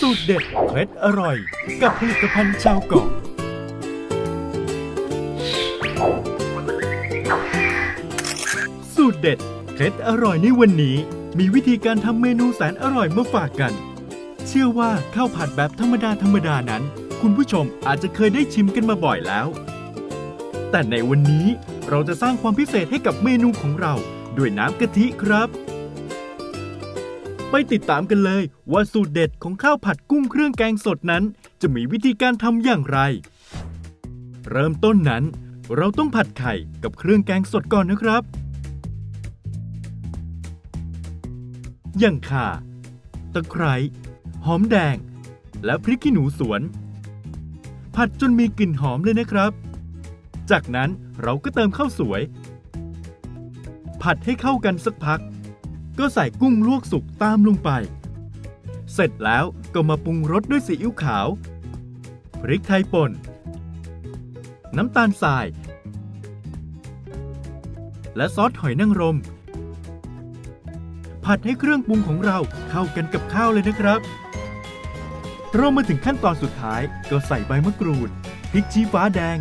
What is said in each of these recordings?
สูตรเด็ดเคล็ดอร่อยกับผลิตภัณฑ์ชาวเกาะสูตรเด็ดเคล็ดอร่อยในวันนี้มีวิธีการทำเมนูแสนอร่อยมาฝากกันเชื่อว่าข้าวผัดแบบธรรมดานั้นคุณผู้ชมอาจจะเคยได้ชิมกันมาบ่อยแล้วแต่ในวันนี้เราจะสร้างความพิเศษให้กับเมนูของเราด้วยน้ำกะทิครับไปติดตามกันเลยว่าสูตรเด็ดของข้าวผัดกุ้งเครื่องแกงสดนั้นจะมีวิธีการทำอย่างไรเริ่มต้นนั้นเราต้องผัดไข่กับเครื่องแกงสดก่อนนะครับอย่างข่าตะไคร้หอมแดงและพริกขี้หนูสวนผัดจนมีกลิ่นหอมเลยนะครับจากนั้นเราก็เติมข้าวสวยผัดให้เข้ากันสักพักก็ใส่กุ้งลวกสุกตามลงไปเสร็จแล้วก็มาปรุงรสด้วยซีอิ๊วขาวพริกไทยป่นน้ำตาลทรายและซอสหอยนางรมผัดให้เครื่องปรุงของเราเข้ากันกับข้าวเลยนะครับเรามาถึงขั้นตอนสุดท้ายก็ใส่ใบมะกรูดพริกชี้ฟ้าแดง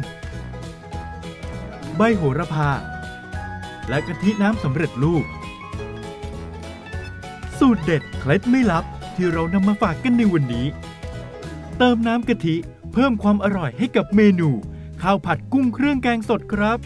ใบโหระพาและกะทิน้ำสำเร็จรูปสูตรเด็ดเคล็ดไม่ลับที่เรานำมาฝากกันในวันนี้เติมน้ำกะทิเพิ่มความอร่อยให้กับเมนูข้าวผัดกุ้งเครื่องแกงสดครับ